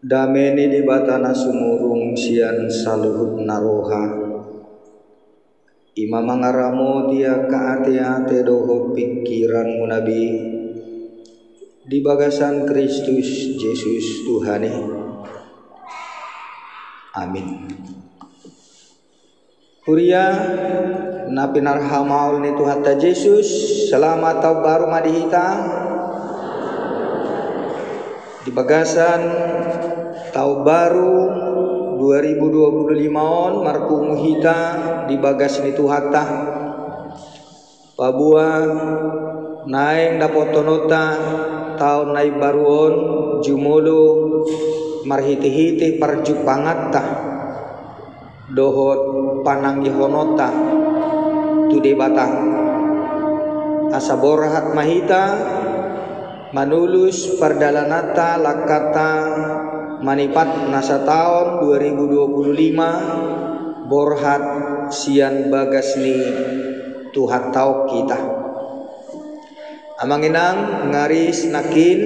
Dameni di batana sumurung sian saluhut naroha. Ima mangaramo dia ka ate-ate doho pikiran munabi di bagasan Kristus Yesus Tuhane. Amin. Huria napinar hamaul ni Tuhan ta Yesus selamat tahun baru madihita di bagasan tahun baru 2025 on marku muhita di bagas ni Tuhata pabua naeng dapotonota tahun naik baruon jumodo marhiti-hiti parjupangatta dohot pananggihonota tu debata asaborhat mahita manulus perdalanata lakata manipat nasa tahun 2025 borhat sian bagasni Tuhan tau kita amanginang ngaris nakin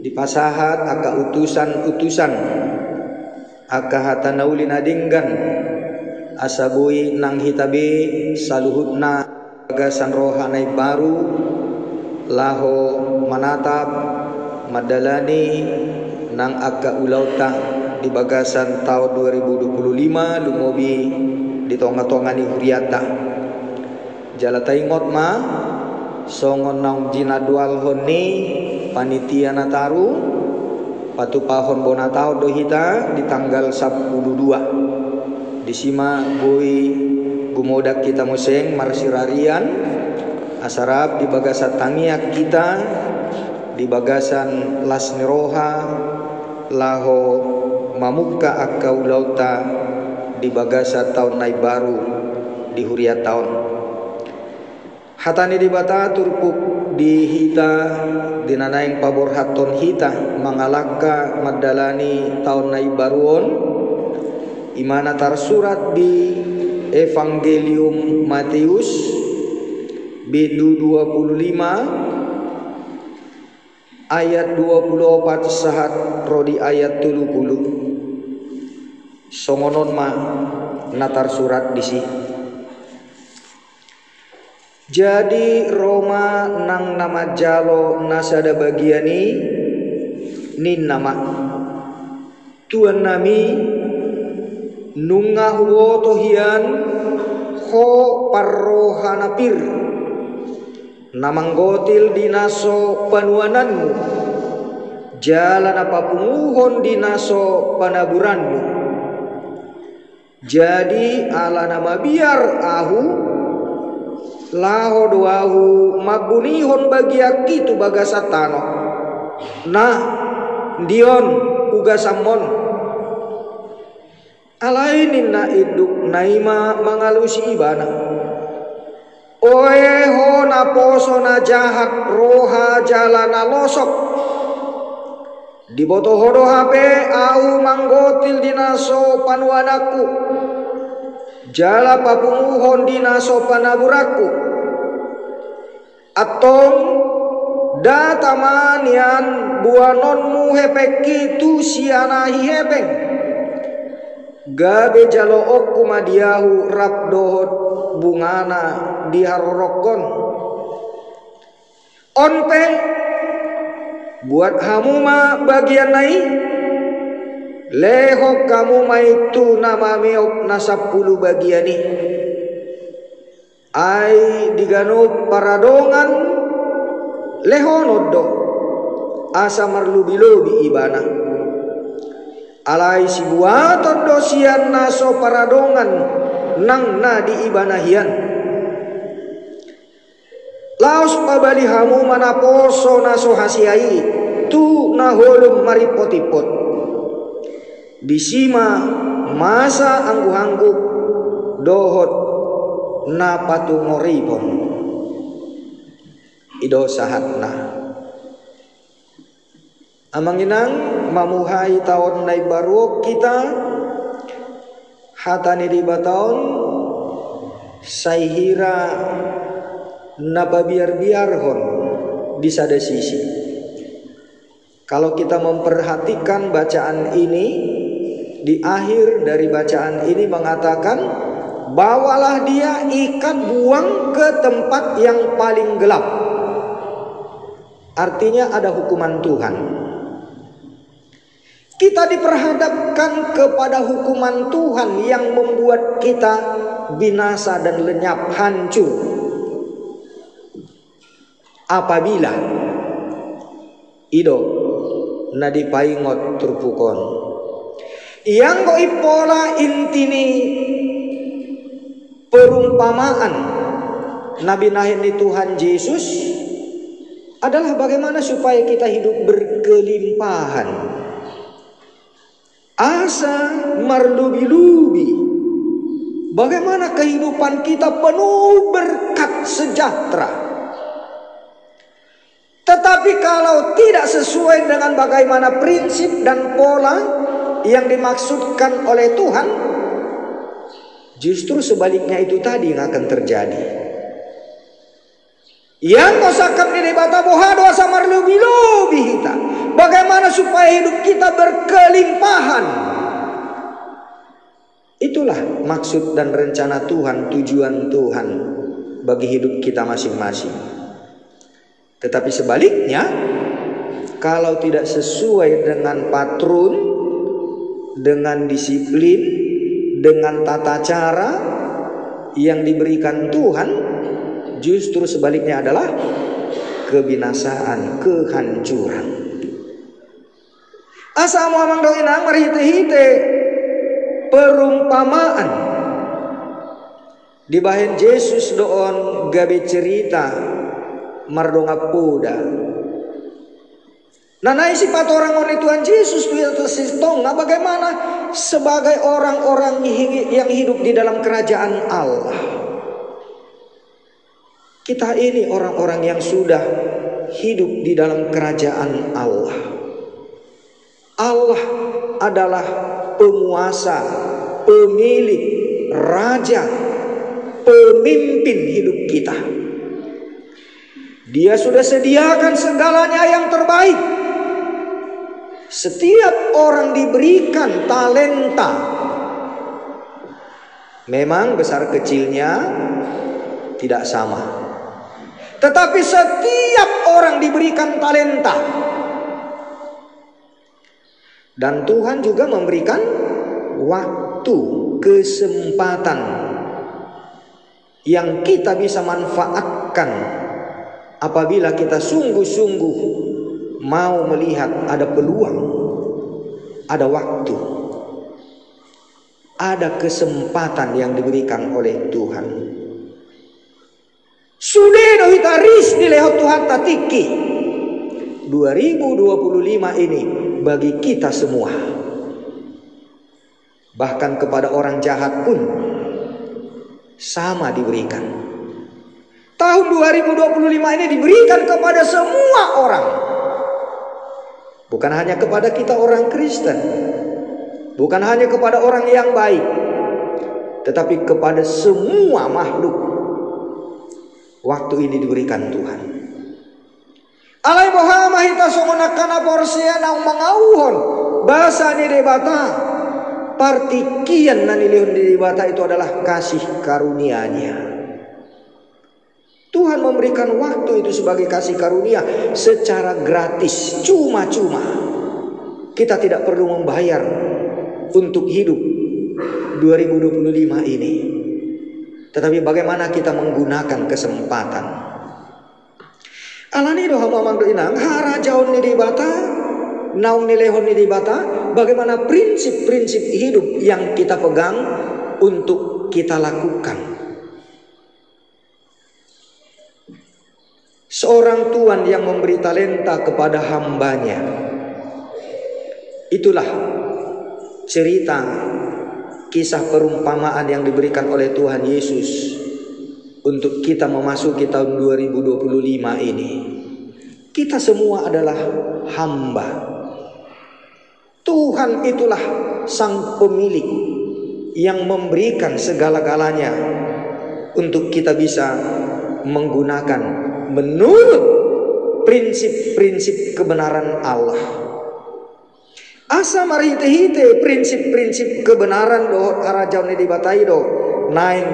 dipasahat aka utusan-utusan aka hatanaulin adinggan asabui nang hitabe saluhutna bagasan rohanai baru laho manatap madalani nang aka ulauta di bagasan tahun 2025 lumobi di tonga-tonga ni huriata jalatai ngot ma songon naung jinadual honi panitia nataru patupahon bonatau dohita di tanggal 12 disima bui gumodak kita museng marsirarian asarap di bagasan tangiak kita di bagasan lasniroha laho mamuka akau lauta di bagasa tahun naik baru di huria tahun hatani di bata turpuk di hita dinanaing pabor haton hita mangalaka madalani tahun naik baruon imana tarsurat di Evangelium Matius bidu 25 ayat 24 sahat rodi ayat 30 songonon ma natar surat disi jadi Roma nang nama jalo nasada bagiani nin nama tuan nami nungah wotohian ho parrohanapir namanggotil dinaso panuananmu jalan apa punguhon dinaso panaburanmu jadi ala nama biar ahu laho doahu mabunihon bagiaki tu bagasatano nah dion ugasamon alainin na iduk naima mangalusi ibana oe ho na poso na jahat roha jalana losok diboto hodo hape au manggotil dinaso panuanaku jala papunguhon dinaso panaburaku atong datamanian buanonmu hepeki tu sianahi hepeng gabe jalo okku madiahu rabdohot bungana diharorokon onpe buat hamuma bagian nai lehok kamu maitu nama meok nasapulu bagiani ai digano paradongan lehonodo asa marlubi-lubi ibana alai si buaton dosian naso paradongan nang na di ibanahian laos pabali hamu mana poso naso hasiai tu naholum maripotipot bisima masa anggu-anggu dohot na patungoripon ido sahatna amanginang mamuhay tahun naik baru kita hatani di bataon saihira nababiar-biarhon di sada sisi Kalau kita memperhatikan bacaan ini, di akhir dari bacaan ini mengatakan, bawalah dia, ikat, buang ke tempat yang paling gelap. Artinya ada hukuman Tuhan. Kita diperhadapkan kepada hukuman Tuhan yang membuat kita binasa dan lenyap, hancur. Apabila ido nadi paingot turpukon yang go ipola intini perumpamaan Nabi nahin di Tuhan Yesus adalah bagaimana supaya kita hidup berkelimpahan, asa marlubi-lubi, bagaimana kehidupan kita penuh berkat sejahtera. Tetapi kalau tidak sesuai dengan bagaimana prinsip dan pola yang dimaksudkan oleh Tuhan, justru sebaliknya itu tadi yang akan terjadi. Yang kosakap di debata bohado samar lubi-lubi kita. Bagaimana supaya hidup kita berkelimpahan. Itulah maksud dan rencana Tuhan, tujuan Tuhan bagi hidup kita masing-masing. Tetapi sebaliknya, kalau tidak sesuai dengan patron, dengan disiplin, dengan tata cara yang diberikan Tuhan, justru sebaliknya adalah kebinasaan, kehancuran. Asa muamang doinang marihite-hite perumpamaan di bahen Yesus doon gabe cerita mardonga puda. Nah naisi orang oleh Tuhan Yesus tonga bagaimana sebagai orang-orang yang hidup di dalam kerajaan Allah. Kita ini orang-orang yang sudah hidup di dalam kerajaan Allah. Allah adalah penguasa, pemilik, raja, pemimpin hidup kita. Dia sudah sediakan segalanya yang terbaik. Setiap orang diberikan talenta. Memang besar kecilnya tidak sama. Tetapi setiap orang diberikan talenta. Dan Tuhan juga memberikan waktu, kesempatan yang kita bisa manfaatkan apabila kita sungguh-sungguh mau melihat ada peluang, ada waktu, ada kesempatan yang diberikan oleh Tuhan. Sudah hitaris di lehot Tuhan tatiki 2025 ini bagi kita semua. Bahkan kepada orang jahat pun sama diberikan. Tahun 2025 ini diberikan kepada semua orang. Bukan hanya kepada kita orang Kristen. Bukan hanya kepada orang yang baik. Tetapi kepada semua makhluk. Waktu ini diberikan Tuhan. Alai boha mahita songonakana porsia naung mangauhon. Bahasa ni debata. Partikian nanilihun di debata itu adalah kasih karunia-Nya. Tuhan memberikan waktu itu sebagai kasih karunia secara gratis, cuma-cuma. Kita tidak perlu membayar untuk hidup 2025 ini. Tetapi bagaimana kita menggunakan kesempatan. Alani doha mamang doinang hara jauh ni dibata, naung nilehon ni dibata. Bagaimana prinsip-prinsip hidup yang kita pegang untuk kita lakukan. Seorang tuan yang memberi talenta kepada hambanya. Itulah cerita kisah perumpamaan yang diberikan oleh Tuhan Yesus untuk kita memasuki tahun 2025 ini. Kita semua adalah hamba. Tuhan itulah sang pemilik yang memberikan segala-galanya untuk kita bisa menggunakan menurut prinsip-prinsip kebenaran Allah. Asa marhite-hite prinsip-prinsip kebenaran dohot harajaune dibatai do. Naing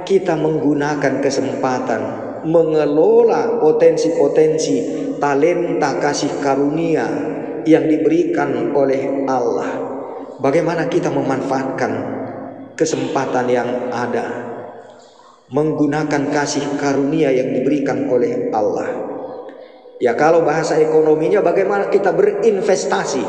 kita menggunakan kesempatan mengelola potensi-potensi talenta kasih karunia yang diberikan oleh Allah. Bagaimana kita memanfaatkan kesempatan yang ada, menggunakan kasih karunia yang diberikan oleh Allah. Ya, kalau bahasa ekonominya bagaimana kita berinvestasi,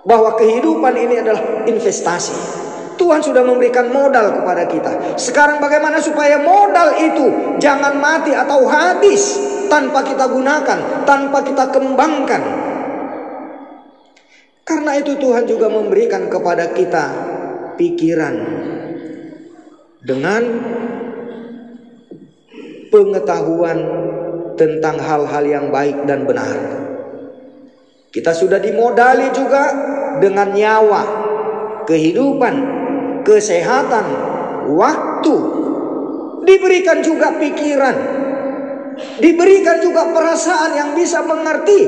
bahwa kehidupan ini adalah investasi. Tuhan sudah memberikan modal kepada kita. Sekarang bagaimana supaya modal itu jangan mati atau habis tanpa kita gunakan, tanpa kita kembangkan. Karena itu Tuhan juga memberikan kepada kita pikiran dengan pengetahuan tentang hal-hal yang baik dan benar. Kita sudah dimodali juga dengan nyawa, kehidupan, kesehatan, waktu. Diberikan juga pikiran, diberikan juga perasaan yang bisa mengerti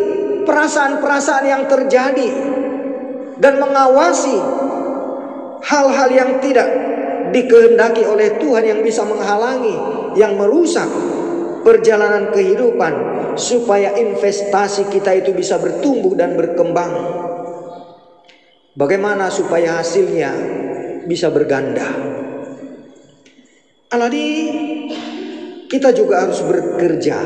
perasaan-perasaan yang terjadi dan mengawasi hal-hal yang tidak dikehendaki oleh Tuhan yang bisa menghalangi, yang merusak perjalanan kehidupan, supaya investasi kita itu bisa bertumbuh dan berkembang. Bagaimana supaya hasilnya bisa berganda? Aladi, kita juga harus bekerja,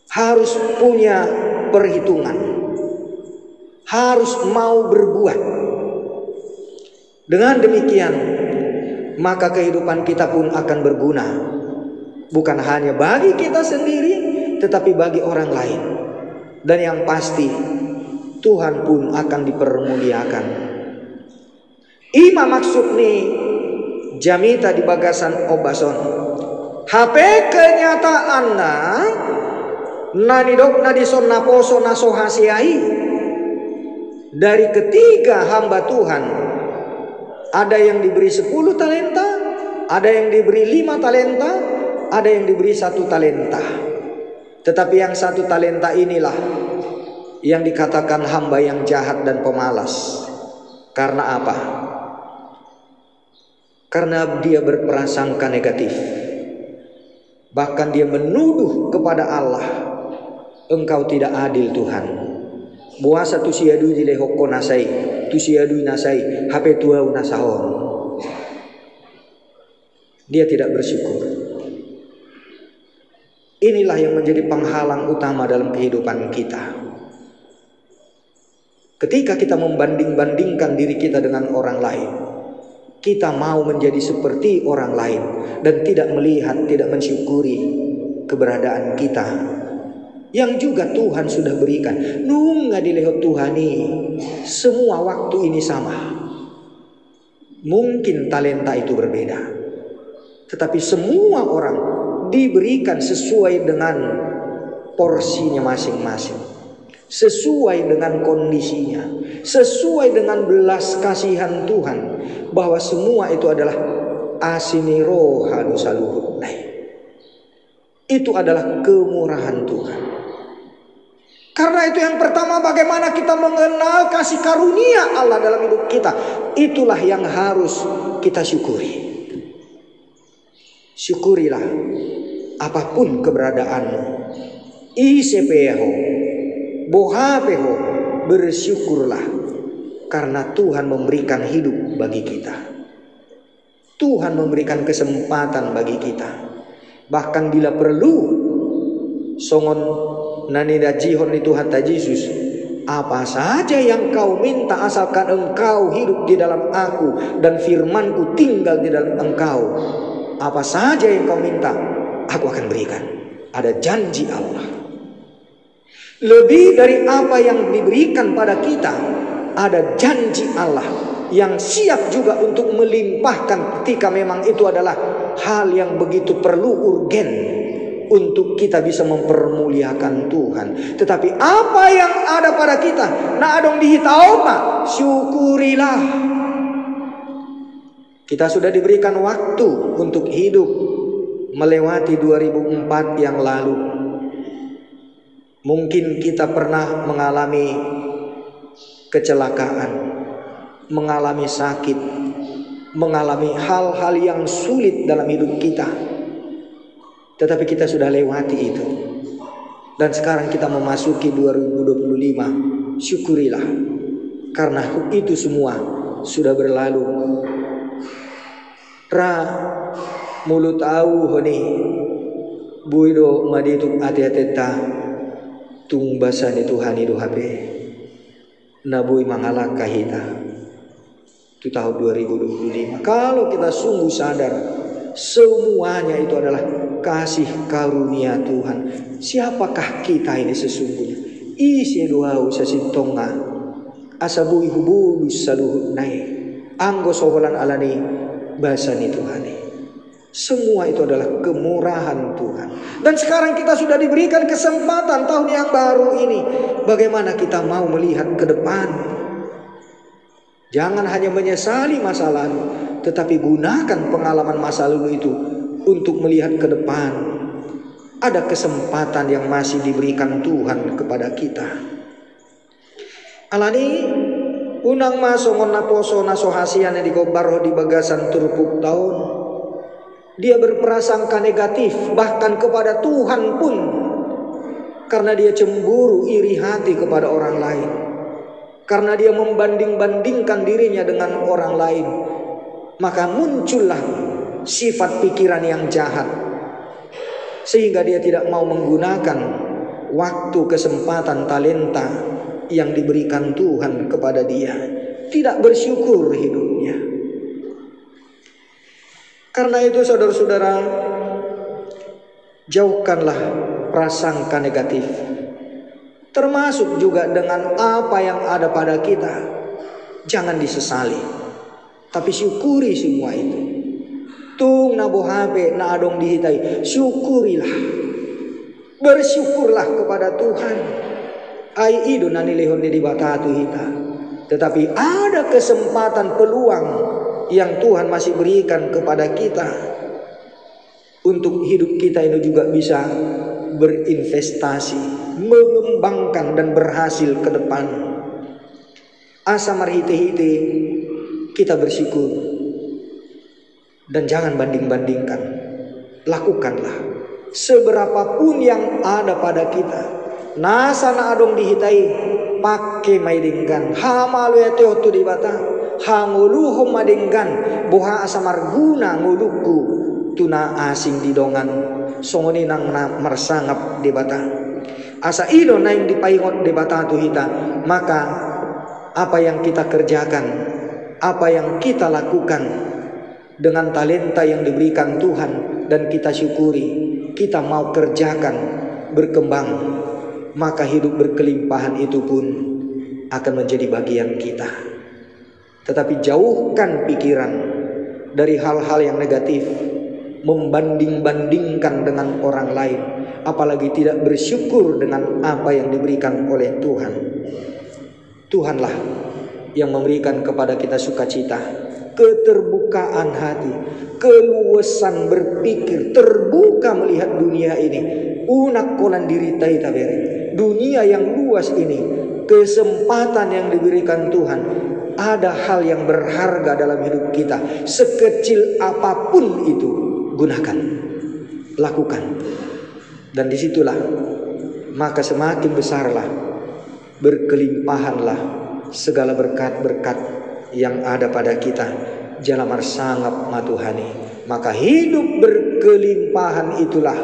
harus punya perhitungan, harus mau berbuat. Dengan demikian, maka kehidupan kita pun akan berguna. Bukan hanya bagi kita sendiri, tetapi bagi orang lain. Dan yang pasti, Tuhan pun akan dipermuliakan. Ima maksud nih jamita di bagasan obason. HP kenyataan nanidok nadison naposo nasohasiai. Dari ketiga hamba Tuhan, ada yang diberi 10 talenta, ada yang diberi 5 talenta, ada yang diberi 1 talenta. Tetapi yang 1 talenta inilah yang dikatakan hamba yang jahat dan pemalas. Karena apa? Karena dia berprasangka negatif. Bahkan dia menuduh kepada Allah, engkau tidak adil Tuhan. Buasa tu siadu di lehoko nasai, tu siadu nasai, hape tuau nasahon. Dia tidak bersyukur. Inilah yang menjadi penghalang utama dalam kehidupan kita. Ketika kita membanding-bandingkan diri kita dengan orang lain, kita mau menjadi seperti orang lain dan tidak melihat, tidak mensyukuri keberadaan kita yang juga Tuhan sudah berikan. Nunga dilehot Tuhani, semua waktu ini sama. Mungkin talenta itu berbeda, tetapi semua orang diberikan sesuai dengan porsinya masing-masing, sesuai dengan kondisinya, sesuai dengan belas kasihan Tuhan, bahwa semua itu adalah asiniro halusaluhut. Itu adalah kemurahan Tuhan. Karena itu yang pertama, bagaimana kita mengenal kasih karunia Allah dalam hidup kita. Itulah yang harus kita syukuri. Syukurilah apapun keberadaanmu. Isepeho, bohapeho, bersyukurlah. Karena Tuhan memberikan hidup bagi kita. Tuhan memberikan kesempatan bagi kita. Bahkan bila perlu, songon nanida jihon itu hatta Yesus, apa saja yang kau minta asalkan engkau hidup di dalam aku dan firmanku tinggal di dalam engkau. Apa saja yang kau minta, aku akan berikan. Ada janji Allah. Lebih dari apa yang diberikan pada kita, ada janji Allah yang siap juga untuk melimpahkan ketika memang itu adalah hal yang begitu perlu, urgen, untuk kita bisa mempermuliakan Tuhan. Tetapi apa yang ada pada kita, na adong dihitau ma, syukurilah. Kita sudah diberikan waktu untuk hidup melewati 2004 yang lalu. Mungkin kita pernah mengalami kecelakaan, mengalami sakit, mengalami hal-hal yang sulit dalam hidup kita. Tetapi kita sudah lewati itu. Dan sekarang kita memasuki 2025. Syukurilah, karena itu semua sudah berlalu. Mulut au honi buido madituk ati-ateta tungbasan itu hani dohabe nabui mangalak kahita. Itu tahun 2025. Kalau kita sungguh sadar semuanya itu adalah kasih karunia Tuhan, siapakah kita ini sesungguhnya? Isi doa sasintonga asabui hubulus saluhut nai anggo soholan alani basani Tuhani. Semua itu adalah kemurahan Tuhan. Dan sekarang kita sudah diberikan kesempatan tahun yang baru ini. Bagaimana kita mau melihat ke depan? Jangan hanya menyesali masa lalu, tetapi gunakan pengalaman masa lalu itu untuk melihat ke depan. Ada kesempatan yang masih diberikan Tuhan kepada kita. Alani unang masongon naposo nasohasian yang dikobarho di bagasan turpuk tahun. Dia berprasangka negatif bahkan kepada Tuhan pun, karena dia cemburu iri hati kepada orang lain, karena dia membanding-bandingkan dirinya dengan orang lain. Maka muncullah sifat pikiran yang jahat, sehingga dia tidak mau menggunakan waktu, kesempatan, talenta yang diberikan Tuhan kepada dia. Tidak bersyukur hidupnya. Karena itu saudara-saudara, jauhkanlah prasangka negatif, termasuk juga dengan apa yang ada pada kita. Jangan disesali, tapi syukuri semua itu. Tung nabohabe na adong dihitai, syukurilah, bersyukurlah kepada Tuhan. Ai ido nanilehon di batatu hita. Tetapi ada kesempatan, peluang yang Tuhan masih berikan kepada kita untuk hidup kita ini juga bisa berinvestasi, mengembangkan dan berhasil ke depan. Asa marhite-hite kita bersyukur dan jangan banding-bandingkan. Lakukanlah seberapapun yang ada pada kita. Nasa na adong dihitai pakai maidinggan hamalu ya teotu di bata hanguluhum madinggan buha asamarguna nguluku tuna asing didongan songoni nang mersangap di bata asa ido naing dipaingot di bata tu hita. Maka apa yang kita kerjakan, apa yang kita lakukan dengan talenta yang diberikan Tuhan dan kita syukuri, kita mau kerjakan, berkembang, maka hidup berkelimpahan itu pun akan menjadi bagian kita. Tetapi jauhkan pikiran dari hal-hal yang negatif, membanding-bandingkan dengan orang lain, apalagi tidak bersyukur dengan apa yang diberikan oleh Tuhan. Tuhanlah yang memberikan kepada kita sukacita, keterbukaan hati, keluasan berpikir, terbuka melihat dunia ini. Unak kolan diri tabere. Dunia yang luas ini, kesempatan yang diberikan Tuhan. Ada hal yang berharga dalam hidup kita. Sekecil apapun itu, gunakan, lakukan. Dan disitulah maka semakin besarlah, berkelimpahanlah segala berkat-berkat yang ada pada kita. Jalamar sangap matuhani. Maka hidup berkelimpahan itulah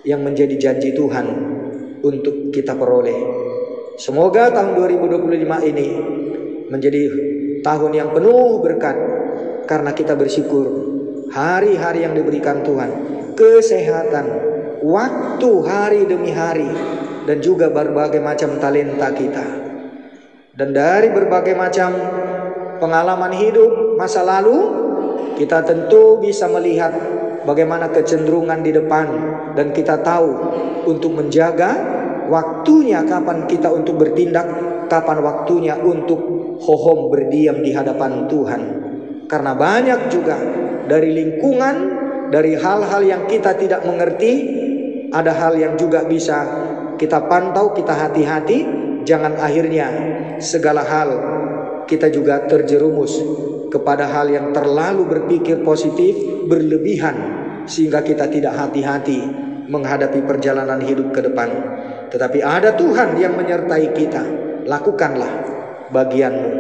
yang menjadi janji Tuhan untuk kita peroleh. Semoga tahun 2025 ini menjadi tahun yang penuh berkat, karena kita bersyukur hari-hari yang diberikan Tuhan, kesehatan, waktu hari demi hari, dan juga berbagai macam talenta kita. Dan dari berbagai macam pengalaman hidup masa lalu, kita tentu bisa melihat bagaimana kecenderungan di depan, dan kita tahu untuk menjaga waktunya, kapan kita untuk bertindak, kapan waktunya untuk hohom berdiam di hadapan Tuhan. Karena banyak juga dari lingkungan, dari hal-hal yang kita tidak mengerti, ada hal yang juga bisa kita pantau, kita hati-hati, jangan akhirnya segala hal kita juga terjerumus kepada hal yang terlalu berpikir positif, berlebihan, sehingga kita tidak hati-hati menghadapi perjalanan hidup ke depan. Tetapi ada Tuhan yang menyertai kita. Lakukanlah bagianmu,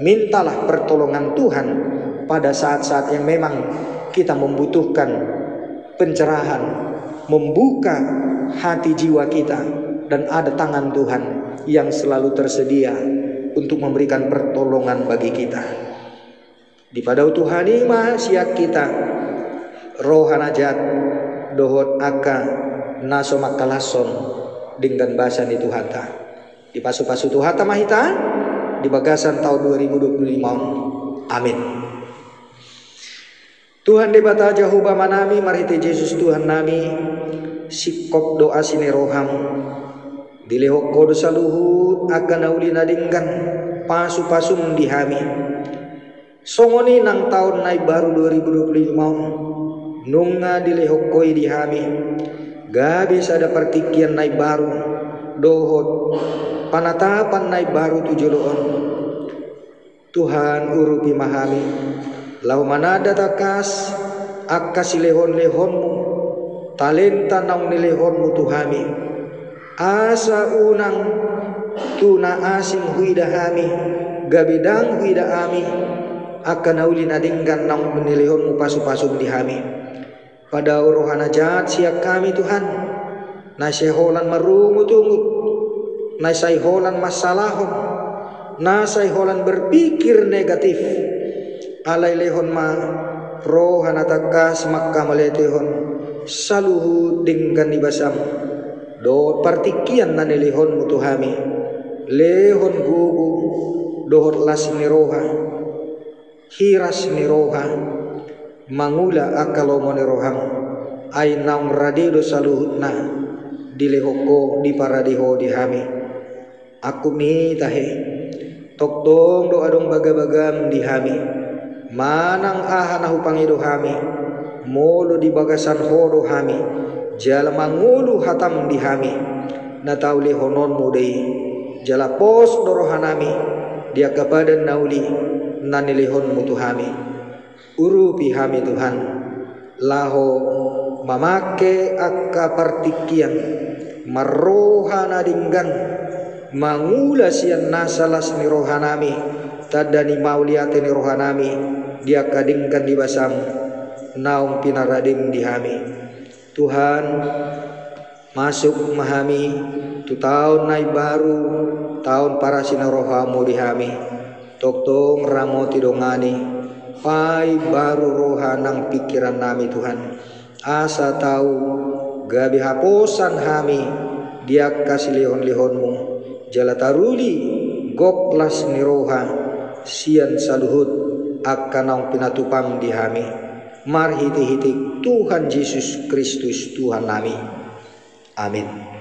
mintalah pertolongan Tuhan pada saat-saat yang memang kita membutuhkan pencerahan, membuka hati jiwa kita, dan ada tangan Tuhan yang selalu tersedia untuk memberikan pertolongan bagi kita. Di padau Tuhan ima siak kita rohanajat dohot aka naso makalason dengan bahasan itu hata di pasu-pasu Tuhata mahita di bagasan tahun 2025. Amin. Tuhan debata jahuba manami marite Yesus Tuhan nami sikop doa sine roham dilehok kodo saluhut akan nauli nadingkan pasu-pasum dihami songoni nang tahun naik baru 2025 nunga dilehok koi dihami gabi sada partikian naik baru dohot panatapan naik baru tujuloon. Tuhan urupi mahami lau manada takas akas lehon-lehonmu talenta naung nilehonmu tuhami asa unang tuna asing huida hami gabidang huida ami akan nauli nadinggan naung nilehonmu pasu-pasum dihami pada rohana jahat siap kami Tuhan nasaiholan marungut-ungut nasaiholan masalahon nasaiholan berpikir negatif alai lehon ma rohana takas makka maletehon saluhu dinggan ibasam do partikian nani lehon mutuhami lehon gugu dohot las niroha hiras niroha mangula akalomo niroham ay naung radido saluhutna dilehoko di paradiho dihami aku mi tahe tok dong doa dong baga-bagam dihami manang ahanahu pangido hami molo di bagasan hodo hami jala mangulu hatam dihami natauli honon mudei jala pos dorohanami dia kebadan nauli nanilihon mutuhami urupi hami Tuhan laho mamake akka partikian marrohana dinggan mangula sian nasalas ni rohanami tadani mauliate ni rohanami dia kadingkan di basam naung pinarading dihami. Tuhan masuk memahami tu tahun naik baru tahun para sinarohamu dihami toktong ramoti dongani pai baru rohanang pikiran nami Tuhan asa tahu gabi haposan hami dia kasih lihon-lihonmu jala taruli goklas niroha sian saluhut akan naung pinatupam dihami marhiti-hiti Tuhan Yesus Kristus Tuhan nami. Amin.